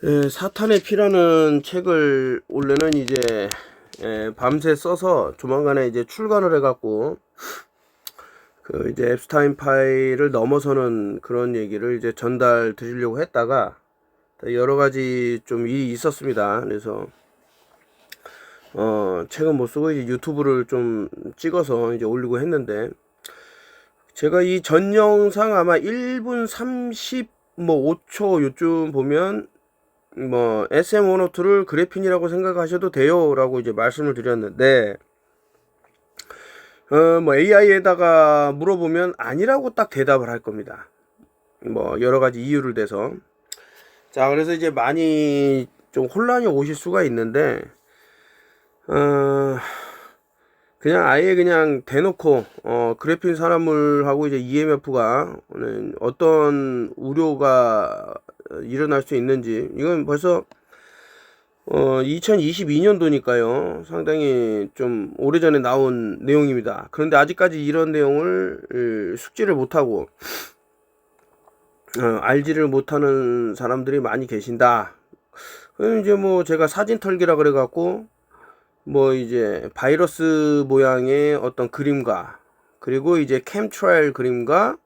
사탄의 피라는 책을 원래는 이제 밤새 써서 조만간에 이제 출간을 해갖고 그 이제 앱스타인 파일을 넘어서는 그런 얘기를 이제 전달 드리려고 했다가 여러 가지 좀 일이 있었습니다. 그래서 책은 못 쓰고 이제 유튜브를 좀 찍어서 이제 올리고 했는데, 제가 이 전 영상 아마 1분 30 뭐 5초 요쯤 보면 뭐 SM102를 그래핀이라고 생각하셔도 돼요 라고 이제 말씀을 드렸는데, 뭐 AI에다가 물어보면 아니라고 딱 대답을 할 겁니다. 뭐 여러 가지 이유를 대서. 자, 그래서 이제 많이 좀 혼란이 오실 수가 있는데, 그냥 아예 그냥 대놓고 그래핀 산화물하고 이제 EMF가 어떤 우려가 일어날 수 있는지, 이건 벌써 2022년도니까요. 상당히 좀 오래전에 나온 내용입니다. 그런데 아직까지 이런 내용을 숙지를 못하고 알지를 못하는 사람들이 많이 계신다. 그럼 이제 뭐 제가 사진 털기라 그래갖고 뭐 이제 바이러스 모양의 어떤 그림과, 그리고 이제 캠트라일 그림과,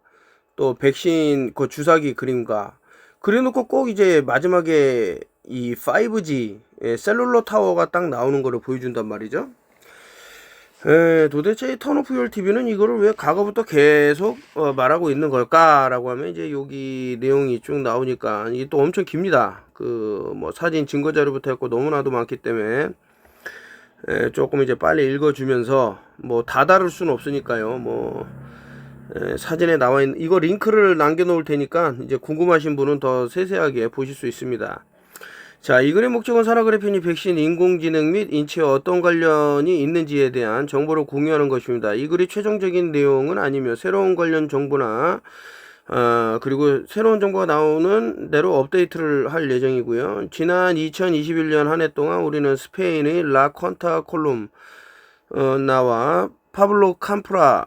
또 백신 그 주사기 그림과 그래놓고 꼭 이제 마지막에 이 5G 셀룰러 타워가 딱 나오는 거를 보여준단 말이죠. 도대체 턴오프 TV는 이거를 왜 과거부터 계속 말하고 있는 걸까라고 하면, 이제 여기 내용이 쭉 나오니까 이게 또 엄청 깁니다. 그 뭐 사진 증거 자료부터 했고 너무나도 많기 때문에 조금 이제 빨리 읽어주면서, 뭐 다 다룰 수는 없으니까요. 뭐 사진에 나와 있는 이거 링크를 남겨 놓을 테니까 이제 궁금하신 분은 더 세세하게 보실 수 있습니다. 자, 이 글의 목적은 산화그래핀이 백신, 인공지능 및 인체에 어떤 관련이 있는지에 대한 정보를 공유하는 것입니다. 이 글이 최종적인 내용은 아니며 새로운 관련 정보나 그리고 새로운 정보가 나오는 대로 업데이트를 할 예정이고요. 지난 2021년 한 해 동안 우리는 스페인의 라콘타 콜룸나와 파블로 캄프라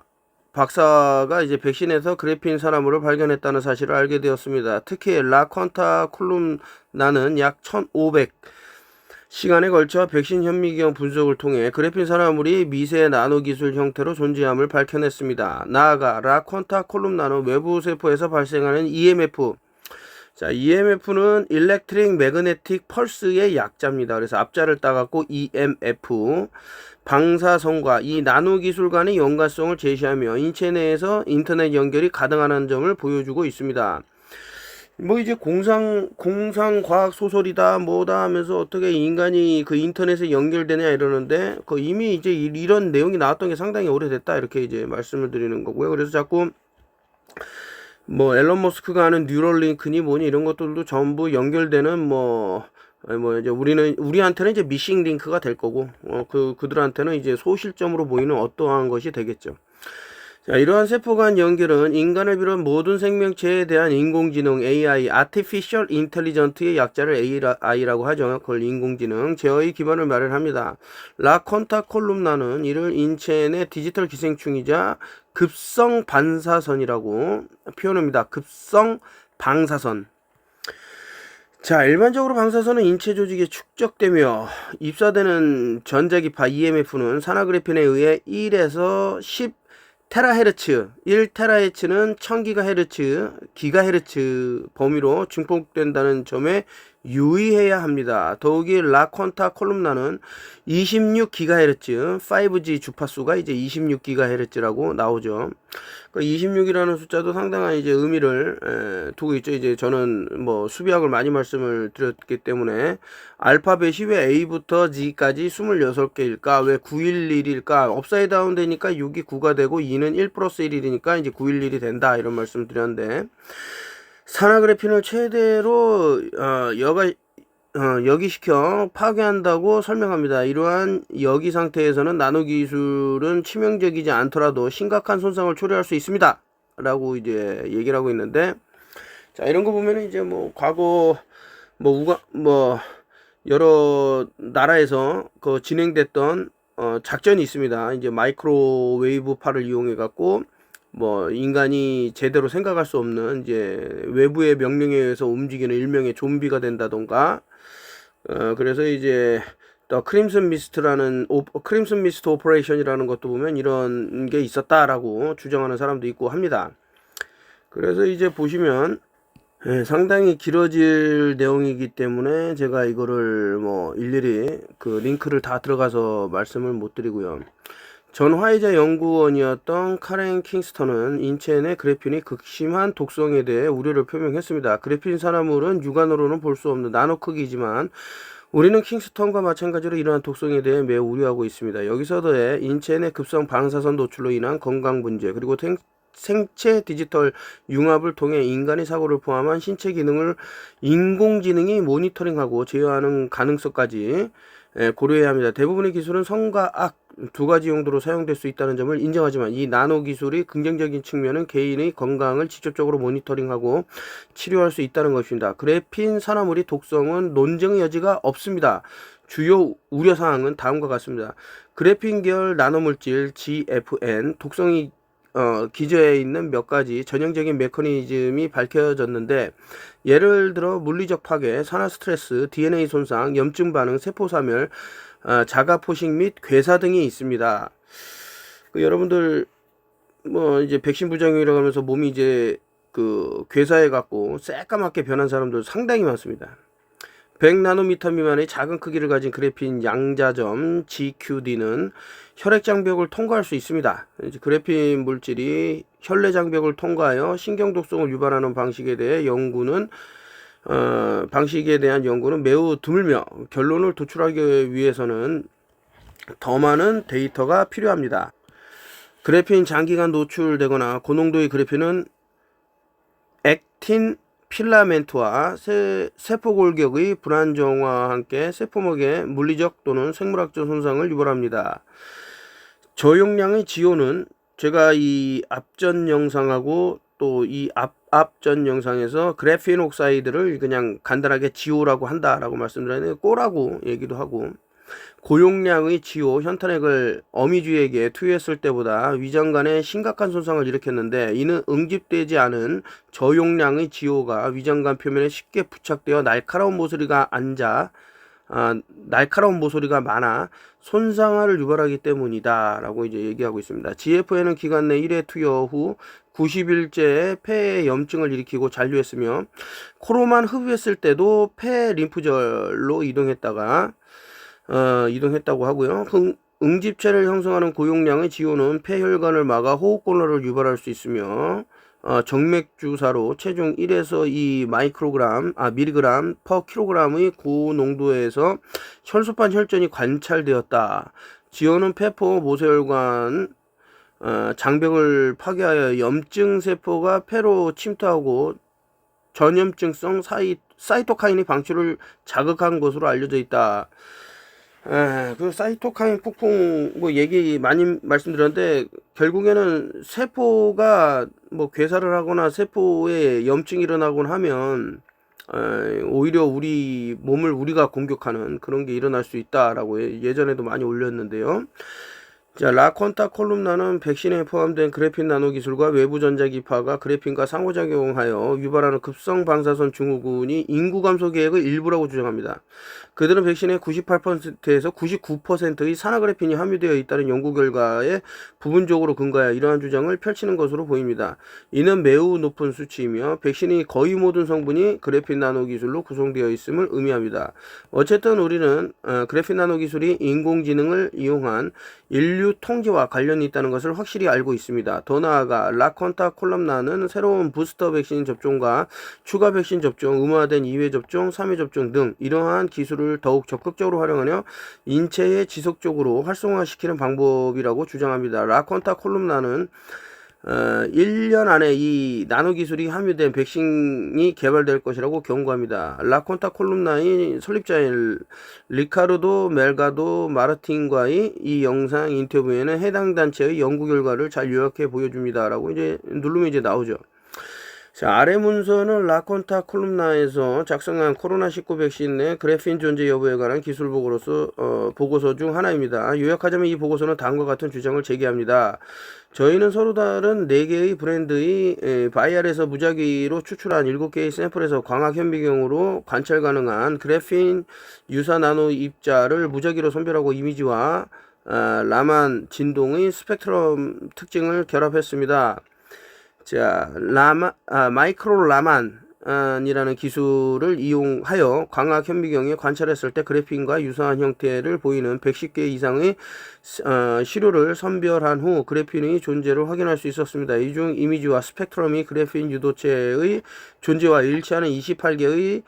박사가 이제 백신에서 그래핀 산화물을 발견했다는 사실을 알게 되었습니다. 특히 라콘타 콜룸나는 약 1500 시간에 걸쳐 백신 현미경 분석을 통해 그래핀 산화물이 미세 나노 기술 형태로 존재함을 밝혀냈습니다. 나아가 라콘타 콜룸나는 외부 세포에서 발생하는 EMF, 자, EMF는 Electric Magnetic Pulse의 약자입니다. 그래서 앞자를 따갖고 EMF, 방사선과 이 나노 기술 간의 연관성을 제시하며 인체 내에서 인터넷 연결이 가능하다는 점을 보여주고 있습니다. 뭐 이제 공상과학 소설이다 뭐다 하면서 어떻게 인간이 그 인터넷에 연결되냐 이러는데, 그 이미 이제 이런 내용이 나왔던 게 상당히 오래됐다 이렇게 이제 말씀을 드리는 거고요. 그래서 자꾸 뭐 앨런 머스크가 하는 뉴럴링크니 뭐니 이런 것들도 전부 연결되는 뭐 이제 우리한테는 이제 미싱 링크가 될 거고, 그들한테는 이제 소실점으로 보이는 어떠한 것이 되겠죠. 자, 이러한 세포 간 연결은 인간을 비롯 모든 생명체에 대한 인공지능 AI, Artificial Intelligence의 약자를 AI라고 하죠. 그걸 인공지능, 제어의 기반을 마련합니다. 라콘타 콜룸나는 이를 인체 내 디지털 기생충이자 급성 반사선이라고 표현합니다. 급성 방사선. 자, 일반적으로 방사선은 인체 조직에 축적되며 입사되는 전자기파 EMF는 산화그래핀에 의해 1에서 10 테라헤르츠, 1테라헤르츠는 1000기가헤르츠, 기가헤르츠 범위로 증폭된다는 점에 유의해야 합니다. 더욱이 라콘타 콜룸나는 26기가헤르츠, 5G 주파수가 이제 26기가헤르츠라고 나오죠. 그 26이라는 숫자도 상당한 이제 의미를 두고 있죠. 이제 저는 뭐 수비학을 많이 말씀을 드렸기 때문에 알파벳이 왜 A부터 G까지 26개일까? 왜 911일까? 업사이드 다운 되니까 6이 9가 되고 2는 1 플러스 1이니까 이제 911이 된다. 이런 말씀 드렸는데, 산화그래핀을 최대로 역이시켜 파괴한다고 설명합니다. 이러한 역이 상태에서는 나노 기술은 치명적이지 않더라도 심각한 손상을 초래할 수 있습니다. 라고 이제 얘기를 하고 있는데, 자, 이런 거 보면은 이제 뭐 과거 여러 나라에서 그 진행됐던 작전이 있습니다. 이제 마이크로웨이브파를 이용해 갖고 뭐 인간이 제대로 생각할 수 없는 이제 외부의 명령에 의해서 움직이는 일명의 좀비가 된다던가, 그래서 이제 또 크림슨 미스트 오퍼레이션이라는 것도 보면 이런 게 있었다라고 주장하는 사람도 있고 합니다. 그래서 이제 보시면 상당히 길어질 내용이기 때문에 제가 이거를 뭐 일일이 그 링크를 다 들어가서 말씀을 못 드리고요. 전 화이자 연구원이었던 카렌 킹스턴은 인체 내 그래핀이 극심한 독성에 대해 우려를 표명했습니다. 그래핀 산화물은 육안으로는 볼 수 없는 나노 크기이지만 우리는 킹스턴과 마찬가지로 이러한 독성에 대해 매우 우려하고 있습니다. 여기서도의 인체 내 급성 방사선 노출로 인한 건강 문제, 그리고 생체 디지털 융합을 통해 인간의 사고를 포함한 신체 기능을 인공지능이 모니터링하고 제어하는 가능성까지 고려해야 합니다. 대부분의 기술은 성과 악 두 가지 용도로 사용될 수 있다는 점을 인정하지만 이 나노 기술이 긍정적인 측면은 개인의 건강을 직접적으로 모니터링하고 치료할 수 있다는 것입니다. 그래핀 산화물이 독성은 논쟁의 여지가 없습니다. 주요 우려사항은 다음과 같습니다. 그래핀 계열 나노물질 GFN 독성이 기저에 있는 몇 가지 전형적인 메커니즘이 밝혀졌는데, 예를 들어 물리적 파괴, 산화 스트레스, DNA 손상, 염증 반응, 세포 사멸, 자가 포식 및 괴사 등이 있습니다. 여러분들 뭐 이제 백신 부작용이라고 하면서 몸이 이제 그 괴사해 갖고 새까맣게 변한 사람들 상당히 많습니다. 100나노미터 미만의 작은 크기를 가진 그래핀 양자점 GQD는 혈액 장벽을 통과할 수 있습니다. 이제 그래핀 물질이 혈내 장벽을 통과하여 신경 독성을 유발하는 방식에 대한 연구는 매우 드물며 결론을 도출하기 위해서는 더 많은 데이터가 필요합니다. 그래핀 장기간 노출되거나 고농도의 그래핀은 액틴 필라멘트와 세포 골격의 불안정화와 함께 세포막의 물리적 또는 생물학적 손상을 유발합니다. 저용량의 지오는 제가 이 앞전 영상하고 또 이 앞전 영상에서 그래핀 옥사이드를 그냥 간단하게 지오라고 한다라고 말씀드렸는데 꼬라고 얘기도 하고, 고용량의 지오 현탄액을 어미쥐에게 투여했을 때보다 위장 간에 심각한 손상을 일으켰는데, 이는 응집되지 않은 저용량의 지오가 위장 간 표면에 쉽게 부착되어 날카로운 모서리가 많아 손상을 유발하기 때문이다 라고 이제 얘기하고 있습니다. GFN은 기관 내 1회 투여 후 90일째에 폐에 염증을 일으키고 잔류했으며, 코로만 흡입했을 때도 폐 림프절로 이동했다고 하고요. 응집체를 형성하는 고용량의 지오는 폐혈관을 막아 호흡곤란을 유발할 수 있으며, 정맥주사로 체중 1에서 2 밀리그램 퍼 킬로그램의 고농도에서 혈소판 혈전이 관찰되었다. 지오는 폐포 모세혈관 장벽을 파괴하여 염증 세포가 폐로 침투하고 전염증성 사이토카인의 방출을 자극한 것으로 알려져 있다. 그 사이토카인 폭풍 뭐 얘기 많이 말씀드렸는데, 결국에는 세포가 뭐 괴사를 하거나 세포에 염증이 일어나곤 하면 오히려 우리 몸을 우리가 공격하는 그런 게 일어날 수 있다라고 예전에도 많이 올렸는데요. 자, 라콘타 콜룸나는 백신에 포함된 그래핀 나노 기술과 외부 전자기파가 그래핀과 상호작용하여 유발하는 급성 방사선 증후군이 인구 감소 계획의 일부라고 주장합니다. 그들은 백신의 98%에서 99%의 산화그래핀이 함유되어 있다는 연구 결과에 부분적으로 근거하여 이러한 주장을 펼치는 것으로 보입니다. 이는 매우 높은 수치이며 백신의 거의 모든 성분이 그래핀 나노 기술로 구성되어 있음을 의미합니다. 어쨌든 우리는 그래핀 나노 기술이 인공지능을 이용한 인류 통제와 관련이 있다는 것을 확실히 알고 있습니다. 더 나아가 라콘타 콜럼나는 새로운 부스터 백신 접종과 추가 백신 접종, 의무화된 2회 접종, 3회 접종 등 이러한 기술을 더욱 적극적으로 활용하여 인체에 지속적으로 활성화시키는 방법이라고 주장합니다. 라콘타 콜럼나는 1년 안에 이 나노 기술이 함유된 백신이 개발될 것이라고 경고합니다. 라콘타 콜룸나의 설립자인 리카르도 멜가도 마르틴과의 이 영상 인터뷰에는 해당 단체의 연구 결과를 잘 요약해 보여줍니다라고 이제 누르면 이제 나오죠. 자, 아래 문서는 라콘타 콜룸나에서 작성한 코로나19 백신 내 그래핀 존재 여부에 관한 기술 보고서 중 하나입니다. 요약하자면 이 보고서는 다음과 같은 주장을 제기합니다. 저희는 서로 다른 4개의 브랜드의 바이알에서 무작위로 추출한 7개의 샘플에서 광학 현미경으로 관찰 가능한 그래핀 유사 나노 입자를 무작위로 선별하고 이미지와 라만 진동의 스펙트럼 특징을 결합했습니다. 자, 마이크로 라만이라는 기술을 이용하여 광학 현미경에 관찰했을 때 그래핀과 유사한 형태를 보이는 110개 이상의 시료를 선별한 후 그래핀의 존재를 확인할 수 있었습니다. 이 중 이미지와 스펙트럼이 그래핀 유도체의 존재와 일치하는 28개의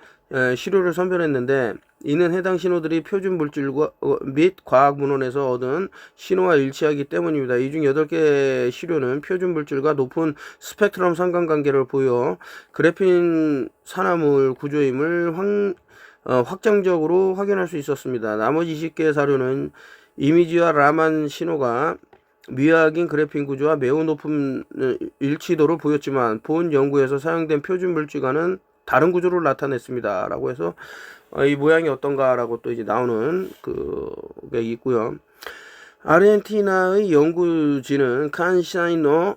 시료를 선별했는데, 이는 해당 신호들이 표준 물질과 및 과학 문헌에서 얻은 신호와 일치하기 때문입니다. 이 중 8개 시료는 표준 물질과 높은 스펙트럼 상관관계를 보여 그래핀 산화물 구조임을 확정적으로 확인할 수 있었습니다. 나머지 20개 사료는 이미지와 라만 신호가 미확인 그래핀 구조와 매우 높은 일치도를 보였지만 본 연구에서 사용된 표준 물질과는 다른 구조를 나타냈습니다. 라고 해서 이 모양이 어떤가라고 또 이제 나오는 그게 있고요. 아르헨티나의 연구진은 칸시노,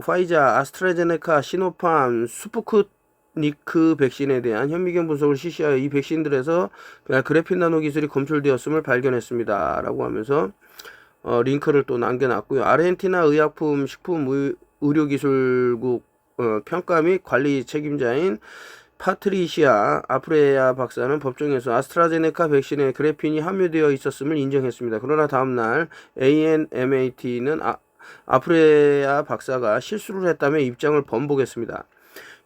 파이자, 아스트라제네카, 시노팜, 스푸트니크 백신에 대한 현미경 분석을 실시하여 이 백신들에서 그래핀 나노 기술이 검출되었음을 발견했습니다. 라고 하면서 링크를 또 남겨놨고요. 아르헨티나 의약품 식품 의료기술국 평가 및 관리 책임자인 파트리시아 아프레아 박사는 법정에서 아스트라제네카 백신에 그래핀이 함유되어 있었음을 인정했습니다. 그러나 다음날 ANMAT는 아프레아 박사가 실수를 했다며 입장을 번복했습니다.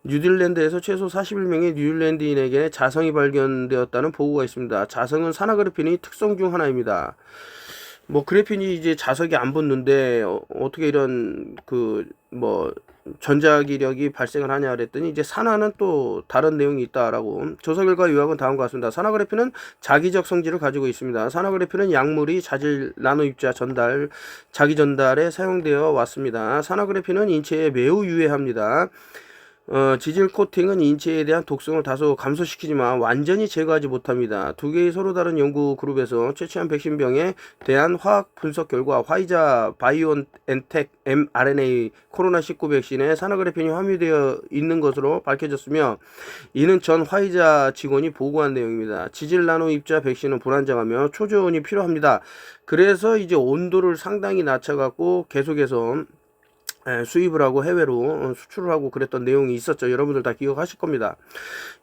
뉴질랜드에서 최소 41명의 뉴질랜드인에게 자성이 발견되었다는 보고가 있습니다. 자성은 산화그래핀의 특성 중 하나입니다. 그래핀이 이제 자석이 안 붙는데 어떻게 이런 전자기력이 발생을 하냐 그랬더니 이제 산화는 또 다른 내용이 있다라고. 조사 결과 요약은 다음과 같습니다. 산화그래핀은 자기적 성질을 가지고 있습니다. 산화그래핀은 약물이 자질 나노 입자 자기 전달에 사용되어 왔습니다. 산화그래핀은 인체에 매우 유해합니다. 지질 코팅은 인체에 대한 독성을 다소 감소시키지만 완전히 제거하지 못합니다. 두 개의 서로 다른 연구 그룹에서 채취한 백신병에 대한 화학 분석 결과 화이자 바이오엔텍 mRNA 코로나19 백신에 산화그래핀이 함유되어 있는 것으로 밝혀졌으며, 이는 전 화이자 직원이 보고한 내용입니다. 지질 나노 입자 백신은 불안정하며 초저온이 필요합니다. 그래서 이제 온도를 상당히 낮춰갖고 계속해서 수입을 하고 해외로 수출을 하고 그랬던 내용이 있었죠. 여러분들 다 기억하실 겁니다.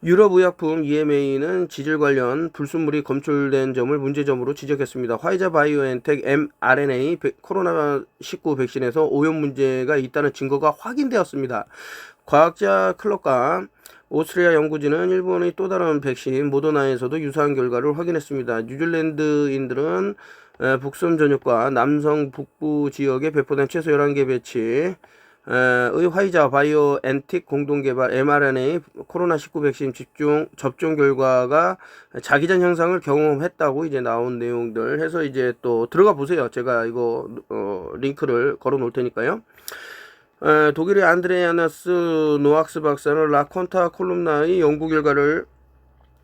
유럽의약품 EMA는 지질 관련 불순물이 검출된 점을 문제점으로 지적했습니다. 화이자 바이오엔텍 mRNA 코로나19 백신에서 오염 문제가 있다는 증거가 확인되었습니다. 과학자 클럭과 오스트리아 연구진은 일본의 또 다른 백신 모더나에서도 유사한 결과를 확인했습니다. 뉴질랜드인들은 북섬 전역과 남성 북부 지역에 배포된 최소 11개 배치의 화이자 바이오엔텍 공동개발 mRNA 코로나19 백신 접종 결과가 자기전 현상을 경험했다고 이제 나온 내용들 해서 이제 또 들어가 보세요. 제가 이거 링크를 걸어 놓을 테니까요. 독일의 안드레아나스 노악스 박사는 라콘타 콜룸나의 연구 결과를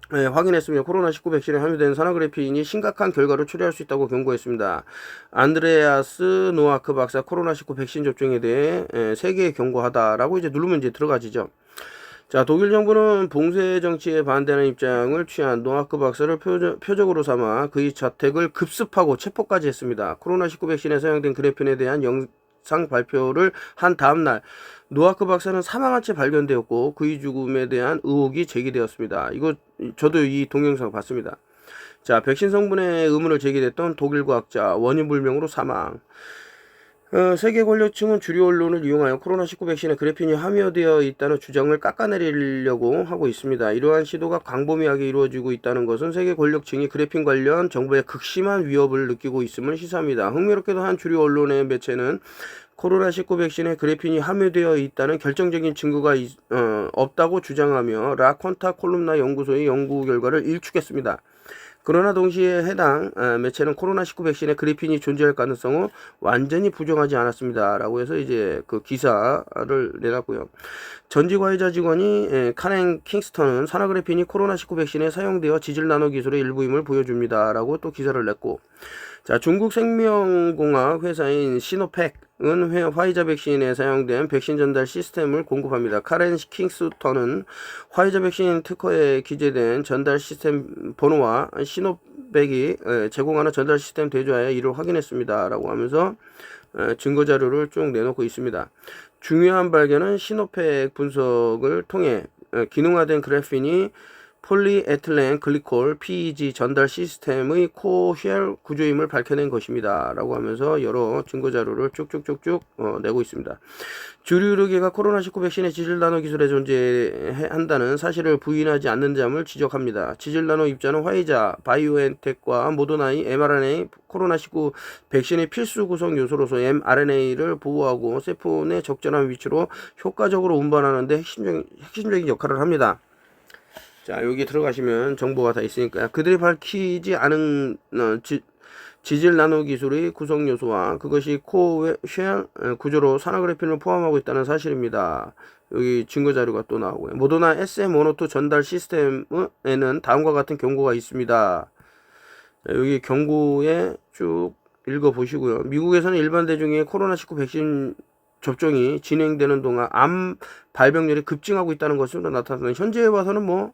확인했으며 코로나19 백신에 함유된 산화그래핀이 심각한 결과를 초래할 수 있다고 경고했습니다. 안드레아스 노아크 박사 코로나19 백신 접종에 대해 세계에 경고하다라고 이제 누르면 이제 들어가지죠. 자, 독일 정부는 봉쇄 정치에 반대하는 입장을 취한 노아크 박사를 표적으로 삼아 그의 자택을 급습하고 체포까지 했습니다. 코로나19 백신에 사용된 그래핀에 대한 영상 발표를 한 다음날 노아크 박사는 사망한 채 발견되었고 그의 죽음에 대한 의혹이 제기되었습니다. 이거 저도 이 동영상 봤습니다. 자, 백신 성분에 의문을 제기했던 독일 과학자 원인 불명으로 사망. 세계 권력층은 주류 언론을 이용하여 코로나19 백신에 그래핀이 함유되어 있다는 주장을 깎아내리려고 하고 있습니다. 이러한 시도가 광범위하게 이루어지고 있다는 것은 세계 권력층이 그래핀 관련 정보에 극심한 위협을 느끼고 있음을 시사합니다. 흥미롭게도 한 주류 언론의 매체는 코로나19 백신에 그래핀이 함유되어 있다는 결정적인 증거가 없다고 주장하며 라콘타 콜룸나 연구소의 연구 결과를 일축했습니다. 그러나 동시에 해당 매체는 코로나19 백신에 그래핀이 존재할 가능성은 완전히 부정하지 않았습니다. 라고 해서 이제 그 기사를 내놨고요. 전직화이자 직원이 카렌 킹스턴은 산화그래핀이 코로나19 백신에 사용되어 지질 나노 기술의 일부임을 보여줍니다. 라고 또 기사를 냈고, 자, 중국 생명공학 회사인 시노팩은 화이자 백신에 사용된 백신 전달 시스템을 공급합니다. 카렌 킹스턴은 화이자 백신 특허에 기재된 전달 시스템 번호와 시노팩이 제공하는 전달 시스템 대조하여 이를 확인했습니다. 라고 하면서 증거 자료를 쭉 내놓고 있습니다. 중요한 발견은 시노팩 분석을 통해 기능화된 그래핀이 폴리에틸렌 글리콜 PEG 전달 시스템의 코쉘 구조임을 밝혀낸 것입니다. 라고 하면서 여러 증거 자료를 쭉쭉쭉쭉 내고 있습니다. 주류 의료계가 코로나19 백신의 지질 나노 기술에 존재한다는 사실을 부인하지 않는 점을 지적합니다. 지질 나노 입자는 화이자, 바이오엔텍과 모더나의 mRNA 코로나19 백신의 필수 구성 요소로서 mRNA를 보호하고 세포 내 적절한 위치로 효과적으로 운반하는 데 핵심적인 역할을 합니다. 자, 여기 들어가시면 정보가 다 있으니까요. 그들이 밝히지 않은 지질 나노 기술의 구성 요소와 그것이 코쉘 구조로 산화그래핀을 포함하고 있다는 사실입니다. 여기 증거 자료가 또 나오고요. 모더나 SM152 전달 시스템에는 다음과 같은 경고가 있습니다. 자, 여기 경고에 쭉 읽어 보시고요. 미국에서는 일반 대중의 코로나19 백신 접종이 진행되는 동안 암 발병률이 급증하고 있다는 것으로 나타났는데, 현재에 봐서는 뭐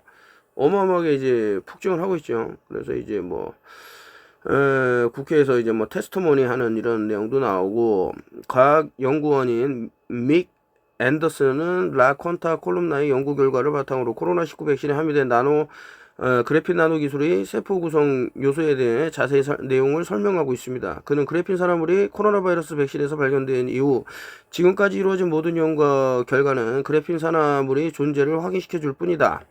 어마어마하게 이제 폭증을 하고 있죠. 그래서 이제 뭐 국회에서 이제 뭐 테스트모니 하는 이런 내용도 나오고, 과학 연구원인 믹 앤더슨은 라콘타 콜룸나의 연구 결과를 바탕으로 코로나19 백신에 함유된 그래핀 나노 기술의 세포 구성 요소에 대해 자세히 내용을 설명하고 있습니다. 그는 그래핀 산화물이 코로나 바이러스 백신에서 발견된 이후 지금까지 이루어진 모든 연구 결과는 그래핀 산화물의 존재를 확인시켜 줄 뿐이다.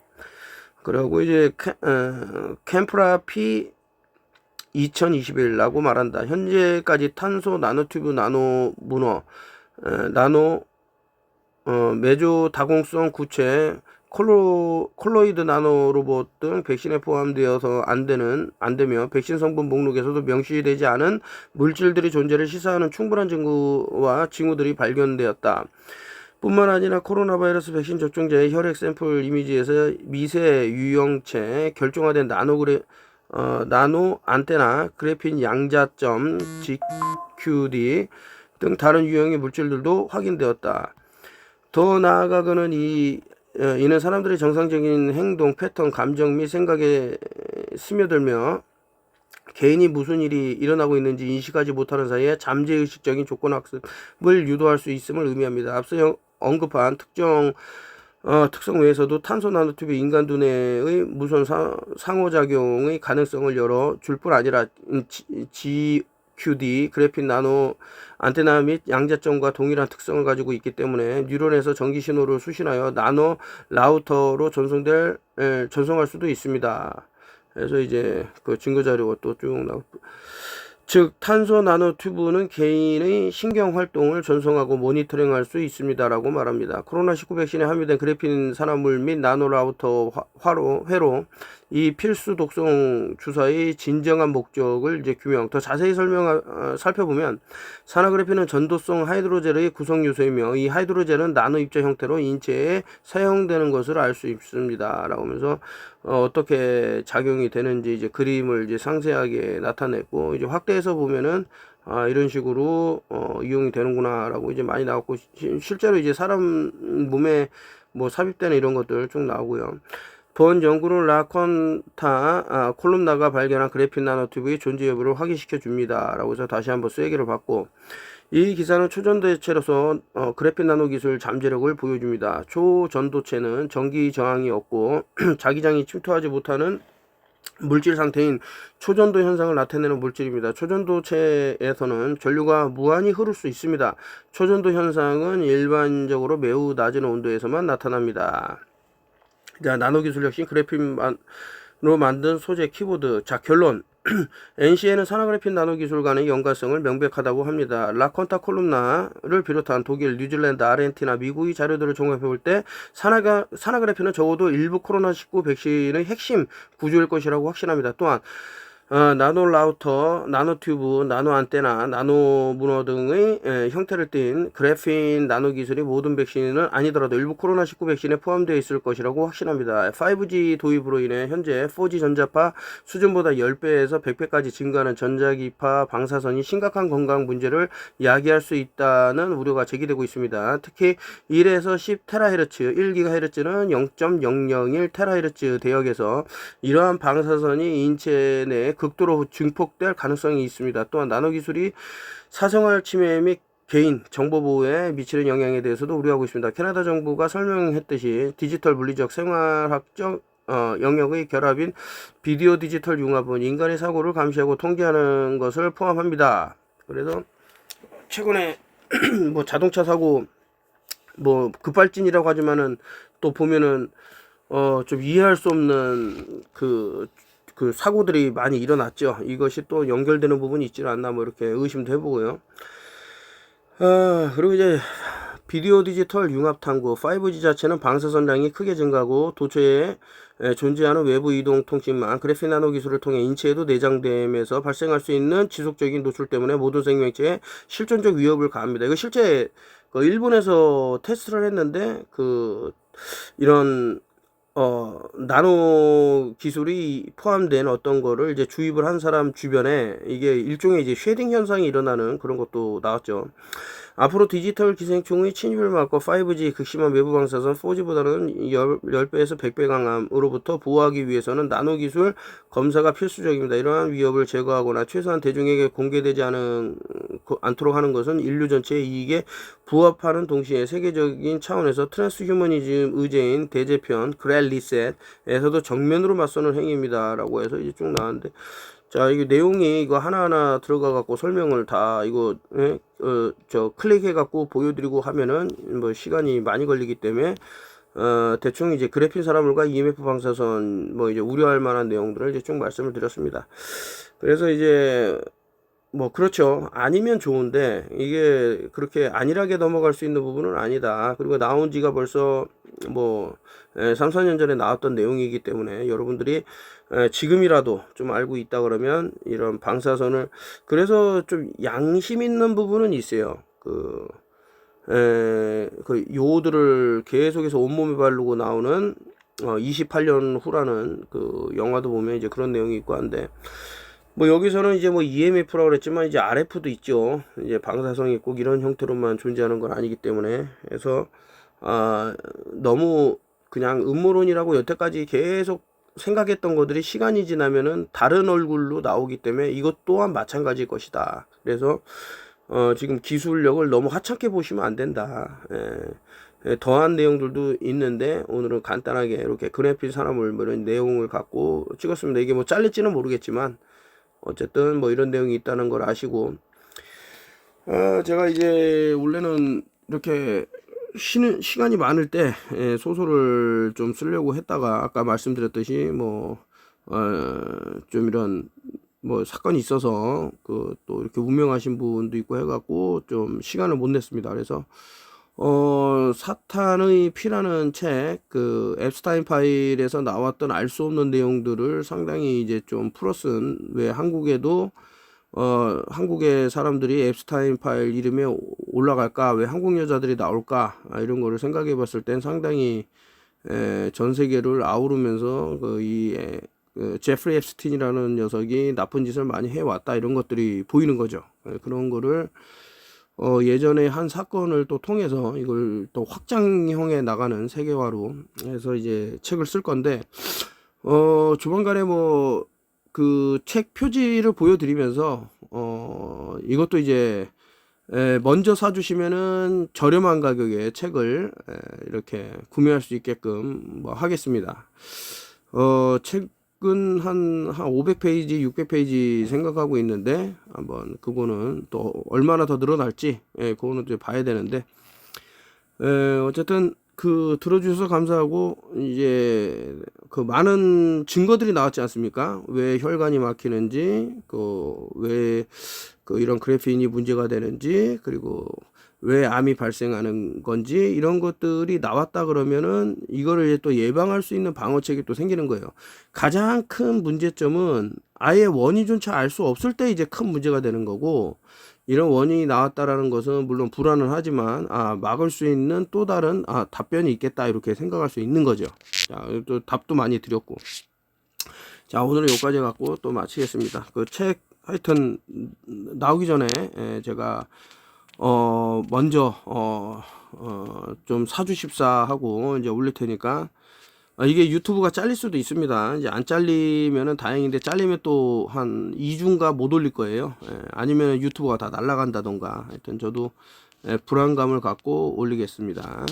그리고 이제 캠프라 P 2021라고 말한다. 현재까지 탄소 나노튜브 나노 문어 나노 메조 다공성 구체 콜로이드 나노로봇 등 백신에 포함되어서 안 되며 백신 성분 목록에서도 명시되지 않은 물질들의 존재를 시사하는 충분한 증거와 징후들이 발견되었다. 뿐만 아니라 코로나 바이러스 백신 접종자의 혈액 샘플 이미지에서 미세 유형체, 결정화된 나노 안테나, 그래핀 양자점, GQD 등 다른 유형의 물질들도 확인되었다. 더 나아가 그는 이는 사람들의 정상적인 행동, 패턴, 감정 및 생각에 스며들며 개인이 무슨 일이 일어나고 있는지 인식하지 못하는 사이에 잠재의식적인 조건 학습을 유도할 수 있음을 의미합니다. 앞서 언급한 특성 외에서도 탄소 나노튜브 인간 두뇌의 무선 상호작용의 가능성을 열어줄 뿐 아니라 GQD 그래핀 나노 안테나 및 양자점과 동일한 특성을 가지고 있기 때문에 뉴런에서 전기 신호를 수신하여 나노 라우터로 전송할 수도 있습니다. 그래서 이제 그 증거 자료가 또 쭉 나오고, 즉 탄소 나노튜브는 개인의 신경 활동을 전송하고 모니터링할 수 있습니다라고 말합니다. 코로나19 백신에 함유된 그래핀 산화물 및 나노 라우터 회로 이 필수 독성 주사의 진정한 목적을 이제 더 자세히 살펴보면 산화그래핀은 전도성 하이드로젤의 구성 요소이며 이 하이드로젤은 나노 입자 형태로 인체에 사용되는 것을 알 수 있습니다라고 하면서 어떻게 작용이 되는지 이제 그림을 이제 상세하게 나타냈고, 이제 확대해서 보면은 이런 식으로 이용이 되는구나라고 이제 많이 나왔고, 실제로 이제 사람 몸에 뭐 삽입되는 이런 것들 쭉 나오고요. 본 연구는 라콘타 콜룸나가 발견한 그래핀 나노튜브의 존재 여부를 확인시켜 줍니다. 라고 해서 다시 한번 쐐기를 받고, 이 기사는 초전도체로서 그래핀 나노 기술 잠재력을 보여줍니다. 초전도체는 전기 저항이 없고 자기장이 침투하지 못하는 물질 상태인 초전도 현상을 나타내는 물질입니다. 초전도체에서는 전류가 무한히 흐를 수 있습니다. 초전도 현상은 일반적으로 매우 낮은 온도에서만 나타납니다. 자, 나노 기술 혁신 그래핀으로 만든 소재 키보드. 자, 결론. NC에는 산화그래핀 나노기술 간의 연관성을 명백하다고 합니다. 라콘타 콜룸나를 비롯한 독일, 뉴질랜드, 아르헨티나, 미국의 자료들을 종합해 볼 때 산화그래핀은 적어도 일부 코로나19 백신의 핵심 구조일 것이라고 확신합니다. 또한 나노 라우터, 나노 튜브, 나노 안테나, 나노 문어 등의 형태를 띤 그래핀 나노 기술이 모든 백신은 아니더라도 일부 코로나19 백신에 포함되어 있을 것이라고 확신합니다. 5G 도입으로 인해 현재 4G 전자파 수준보다 10배에서 100배까지 증가하는 전자기파 방사선이 심각한 건강 문제를 야기할 수 있다는 우려가 제기되고 있습니다. 특히 1에서 10THz, 1GHz는 0.001THz 대역에서 이러한 방사선이 인체 내에 극도로 증폭될 가능성이 있습니다. 또한 나노기술이 사생활 침해 및 개인 정보 보호에 미치는 영향에 대해서도 우려하고 있습니다. 캐나다 정부가 설명했듯이 디지털 물리적 생활학적 영역의 결합인 비디오 디지털 융합은 인간의 사고를 감시하고 통제하는 것을 포함합니다. 그래서 최근에 뭐 자동차 사고 뭐 급발진이라고 하지만은 또 보면은 좀 이해할 수 없는 그 사고들이 많이 일어났죠. 이것이 또 연결되는 부분이 있지 않나 뭐 이렇게 의심도 해보고요. 그리고 이제 비디오 디지털 융합 탐구 5G 자체는 방사선량이 크게 증가하고 도처에 존재하는 외부 이동 통신망 그래핀 나노 기술을 통해 인체에도 내장됨에서 발생할 수 있는 지속적인 노출 때문에 모든 생명체에 실존적 위협을 가합니다. 이거 실제 일본에서 테스트를 했는데 이런 나노 기술이 포함된 어떤 거를 이제 주입을 한 사람 주변에 이게 일종의 이제 쉐딩 현상이 일어나는 그런 것도 나왔죠. 앞으로 디지털 기생충의 침입을 막고 5G 극심한 외부 방사선 4G보다는 10배에서 100배 강함으로부터 보호하기 위해서는 나노 기술 검사가 필수적입니다. 이러한 위협을 제거하거나 최소한 대중에게 공개되지 않도록 하는 것은 인류 전체의 이익에 부합하는 동시에 세계적인 차원에서 트랜스휴머니즘 의제인 대재편 그레 리셋에서도 정면으로 맞서는 행위입니다. 라고 해서 이제 쭉 나왔는데 자, 이게 내용이 이거 하나하나 들어가 갖고 설명을 다 이거 클릭해 갖고 보여드리고 하면은 뭐 시간이 많이 걸리기 때문에 대충 이제 그래핀 산화물과 EMF 방사선 뭐 이제 우려할 만한 내용들을 이제 쭉 말씀을 드렸습니다. 그래서 이제 뭐 그렇죠. 아니면 좋은데 이게 그렇게 안일하게 넘어갈 수 있는 부분은 아니다. 그리고 나온 지가 벌써 뭐 3, 4년 전에 나왔던 내용이기 때문에 여러분들이 지금이라도 좀 알고 있다 그러면 이런 방사선을 그래서 좀 양심 있는 부분은 있어요. 그 요오드를 계속해서 온몸에 바르고 나오는 28년 후라는 그 영화도 보면 이제 그런 내용이 있고 한데 뭐 여기서는 이제 뭐 EMF라고 그랬지만 이제 RF도 있죠. 이제 방사성이 꼭 이런 형태로만 존재하는 건 아니기 때문에 그래서 너무 그냥 음모론이라고 여태까지 계속 생각했던 것들이 시간이 지나면은 다른 얼굴로 나오기 때문에 이것 또한 마찬가지일 것이다. 그래서 지금 기술력을 너무 하찮게 보시면 안 된다. 더한 내용들도 있는데 오늘은 간단하게 이렇게 그래핀 산화물 뭐 이런 내용을 갖고 찍었습니다. 이게 뭐 잘릴지는 모르겠지만 어쨌든 뭐 이런 내용이 있다는 걸 아시고 제가 이제 원래는 이렇게 쉬는 시간이 많을 때 소설을 좀 쓰려고 했다가 아까 말씀드렸듯이 뭐 좀 이런 뭐 사건이 있어서 또 이렇게 운명하신 분도 있고 해갖고 좀 시간을 못 냈습니다. 그래서 사탄의 피라는 책 앱스타인 파일에서 나왔던 알 수 없는 내용들을 상당히 이제 좀 풀어쓴 왜 한국에도 한국의 사람들이 앱스타인 파일 이름에 올라갈까 왜 한국 여자들이 나올까 이런 거를 생각해 봤을 땐 상당히 전 세계를 아우르면서 제프리 앱스틴이라는 녀석이 나쁜 짓을 많이 해왔다 이런 것들이 보이는 거죠. 그런 거를 예전에 한 사건을 또 통해서 이걸 또 확장형에 나가는 세계화로 해서 이제 책을 쓸 건데 조만간에 뭐 그 책 표지를 보여드리면서 이것도 이제 먼저 사주시면은 저렴한 가격에 책을 이렇게 구매할 수 있게끔 뭐 하겠습니다. 책은 한 500페이지, 600페이지 생각하고 있는데 한번 그거는 또 얼마나 더 늘어날지 그거는 또 봐야 되는데 어쨌든 그 들어주셔서 감사하고 이제 그 많은 증거들이 나왔지 않습니까? 왜 혈관이 막히는지, 그 왜 그 이런 그래핀이 문제가 되는지, 그리고 왜 암이 발생하는 건지 이런 것들이 나왔다 그러면은 이거를 또 예방할 수 있는 방어책이 또 생기는 거예요. 가장 큰 문제점은 아예 원인조차 알 수 없을 때 이제 큰 문제가 되는 거고, 이런 원인이 나왔다라는 것은 물론 불안은 하지만 막을 수 있는 또 다른 답변이 있겠다 이렇게 생각할 수 있는 거죠. 자, 또 답도 많이 드렸고. 자, 오늘은 여기까지 갖고 또 마치겠습니다. 그 책 하여튼 나오기 전에 제가 먼저 좀 사주십사 하고 이제 올릴 테니까, 이게 유튜브가 잘릴 수도 있습니다. 이제 안 잘리면은 다행인데, 잘리면 또 한 2주인가 못 올릴 거예요. 아니면 유튜브가 다 날라간다던가. 하여튼 저도 불안감을 갖고 올리겠습니다.